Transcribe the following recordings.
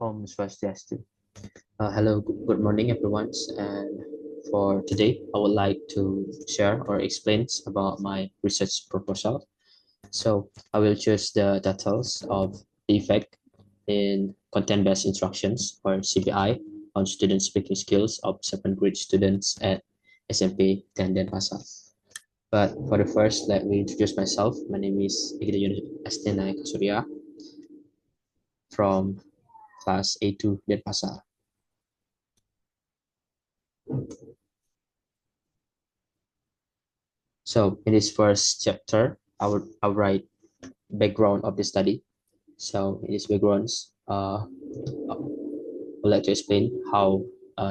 Om Swastiastu. Hello, good morning, everyone. And for today, I would like to share or explain about my research proposal. So I will choose the titles of the effect in content-based instructions or CBI on student speaking skills of 7th grade students at SMP 10 Denpasar. But for the first, let me introduce myself. My name is Gede Januastina Surya from class A2 Denpasar. So in this first chapter, I'll write background of the study. So in this backgrounds, I would like to explain how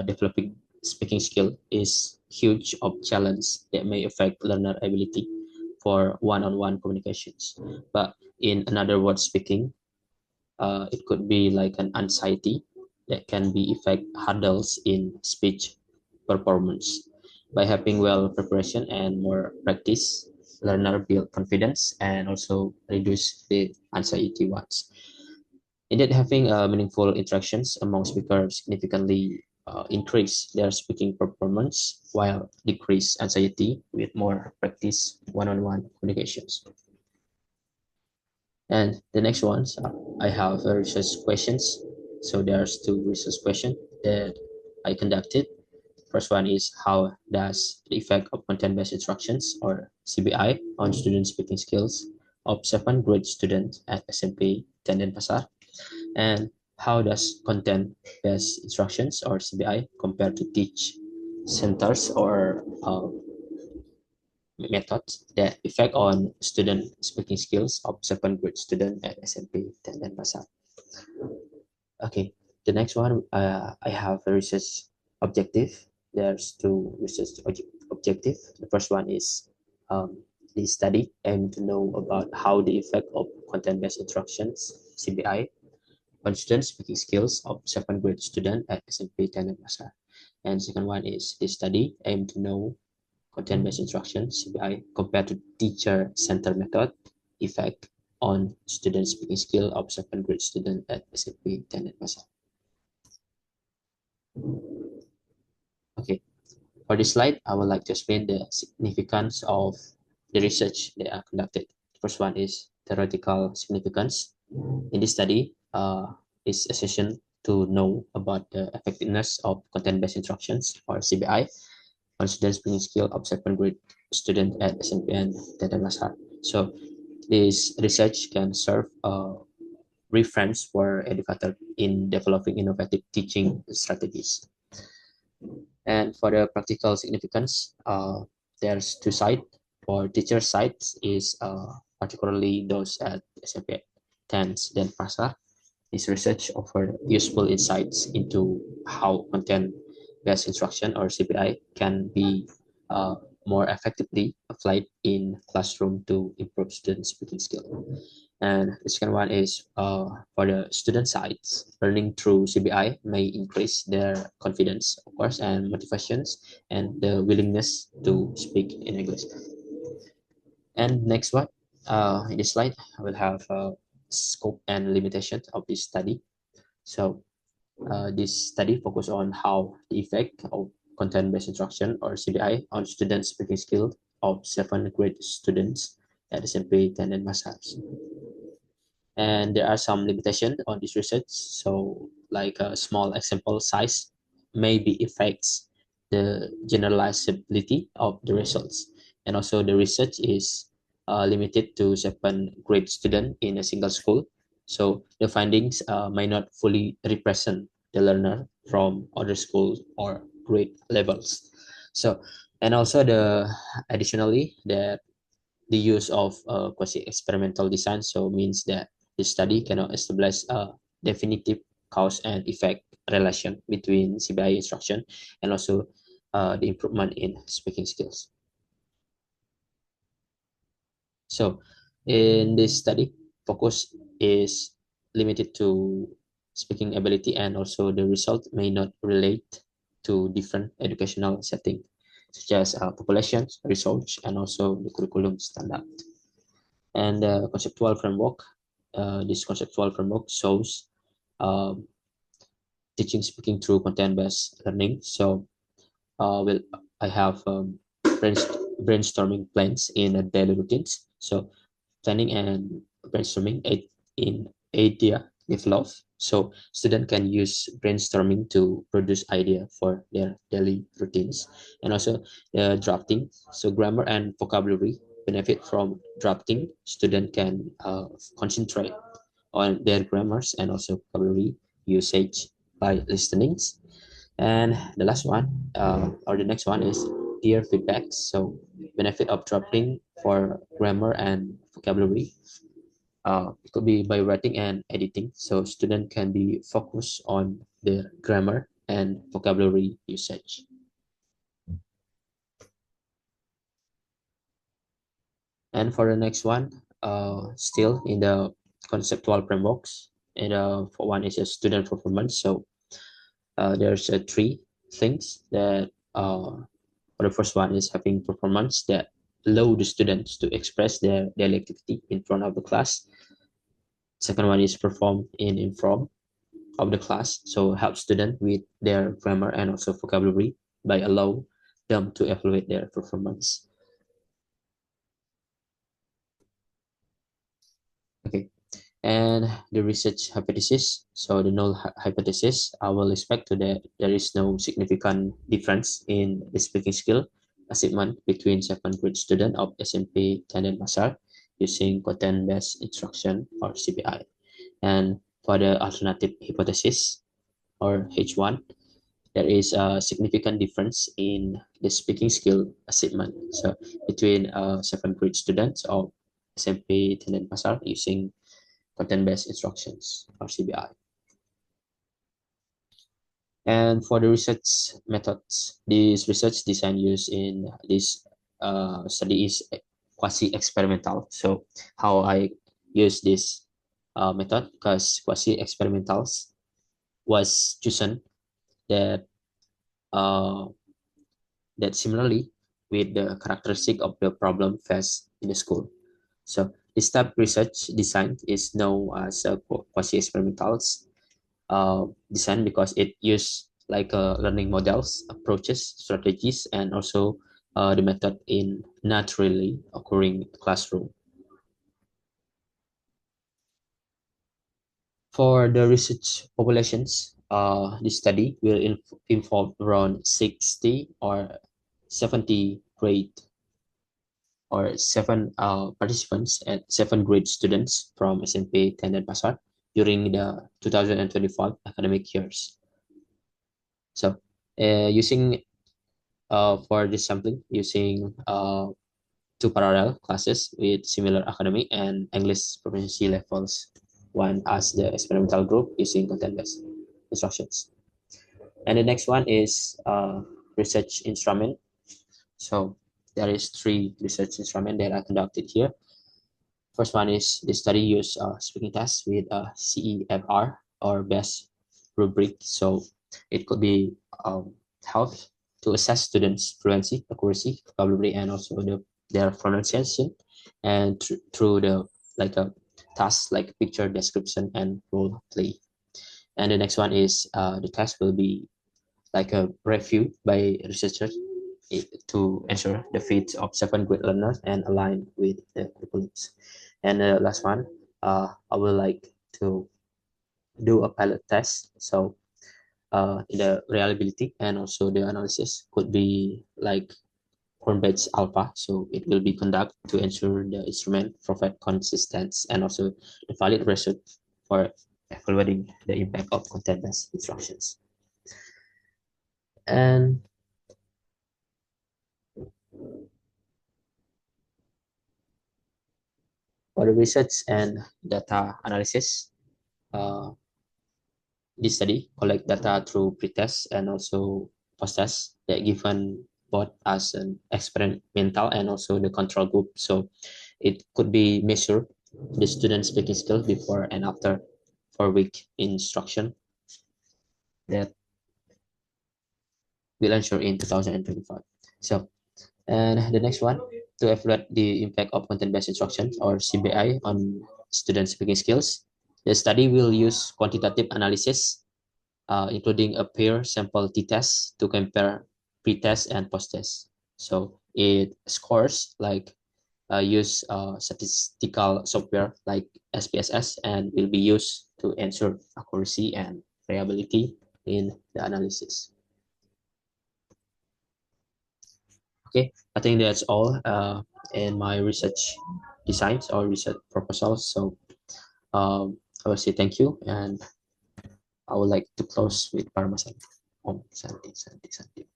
developing speaking skill is huge of challenge that may affect learner ability for one-on-one communications. But in another word speaking, it could be like an anxiety that can be affect hurdles in speech performance. By having well preparation and more practice, learner build confidence and also reduce the anxiety ones. Indeed, having meaningful interactions among speakers significantly increase their speaking performance while decrease anxiety with more practice one-on-one communications. And the next ones, I have research questions. So there's two research questions that I conducted. First one is how does the effect of content-based instructions or CBI on student speaking skills of 7th grade students at SMP Tenden Pasar? And how does content-based instructions or CBI compare to teach centers or methods that effect on student speaking skills of 7th grade student at SMP Tenden Pasar? Okay, the next one, I have a research objective. There's two research objective. The first one is the study aim to know about how the effect of content-based instructions (CBI) on student speaking skills of 7th grade student at SMP Tenet Pasar. And the second one is the study aim to know content-based instructions (CBI) compared to teacher-centered method effect on student speaking skill of 7th grade student at SMP Tenet Pasar. Okay, for this slide, I would like to explain the significance of the research that are conducted. The first one is theoretical significance. In this study, is essential to know about the effectiveness of content-based instructions or CBI on student speaking skill of 7th grade student at SMPN Tetemasar. So this research can serve reference for educator in developing innovative teaching strategies. And for the practical significance, there's two sides. For teacher sides is particularly those at SMP 10 then Pasar. This research offer useful insights into how content-based instruction or CPI can be more effectively applied in classroom to improve student speaking skill. And the second one is for the student sides, learning through CBI may increase their confidence, of course, and motivations and the willingness to speak in English. And next one, in this slide, I will have scope and limitations of this study. So this study focus on how the effect of content-based instruction or CBI on student speaking skill of 7th grade students at SMP and Masters. And there are some limitations on this research. So like a small example size maybe affects the generalizability of the results. And also the research is limited to 7th grade student in a single school. So the findings may not fully represent the learner from other schools or grade levels. So, and also the additionally that the use of quasi-experimental design so means that the study cannot establish a definitive cause and effect relation between CBI instruction and also the improvement in speaking skills. So in this study, focus is limited to speaking ability and also the result may not relate to different educational setting such as population, research, and also the curriculum standard. And this conceptual framework shows teaching speaking through content-based learning. So will I have brainstorming plans in a daily routines. So planning and brainstorming in idea develop. So student can use brainstorming to produce idea for their daily routines. And also drafting. So grammar and vocabulary benefit from drafting. Student can concentrate on their grammars and also vocabulary usage by listening. And the last one, or the next one is peer feedback. So benefit of drafting for grammar and vocabulary. It could be by writing and editing. So student can be focused on their grammar and vocabulary usage. And for the next one, still in the conceptual frameworks, and for one is a student performance. So there's three things that the first one is having performance that allow the students to express their daily activity in front of the class. Second one is perform in front of the class, so help students with their grammar and also vocabulary by allow them to evaluate their performance. Okay, and the research hypothesis. So the null hypothesis, I will expect to that there is no significant difference in the speaking skill achievement between second grade student of SMP Tandem Masar using content-based instruction or CPI. And for the alternative hypothesis or H1, there is a significant difference in the speaking skill achievement. So between second grade students of SMP Tandem Masar using content-based instructions or CBI. And for the research methods, this research design used in this study is quasi-experimental. So how I use this method, because quasi-experimentals was chosen that uh, that similarly with the characteristic of the problem faced in the school. So this type of research design is known as quasi-experimentals design because it use like learning models, approaches, strategies, and also the method in naturally occurring classroom. For the research populations, this study will involve around 60 or 70 grade or seven participants and seven grade students from SMP Tandem Pasar during the 2025 academic years. So using for this sampling using two parallel classes with similar academic and English proficiency levels, one as the experimental group using content-based instructions. And the next one is research instrument. So there is three research instruments that are conducted here. First one is the study use speaking test with a CEFR or best rubric. So it could be help to assess students' fluency, accuracy, vocabulary, and also their pronunciation, and through the like a task like picture description and role play. And the next one is the test will be like a review by researchers to ensure the fit of seven grade learners and align with the curriculums. And the last one, I would like to do a pilot test. So the reliability and also the analysis could be like Hornbeck's alpha. So it will be conducted to ensure the instrument provide consistency and also the valid result for evaluating the impact of content-based instructions. And for the research and data analysis, uh, this study collect data through pretest and also post-test that given both as an experimental and also the control group. So it could be measured the student speaking skills before and after 4 week instruction that will ensure in 2025. So, and the next one, to evaluate the impact of content-based instruction or CBI on student speaking skills, the study will use quantitative analysis including a pair sample t-test to compare pre-test and post-test. So it scores like use statistical software like SPSS and will be used to ensure accuracy and reliability in the analysis. Okay, I think that's all in my research designs or research proposals. So I will say thank you, and I would like to close with Paramasan. Om Santi Santi Santi.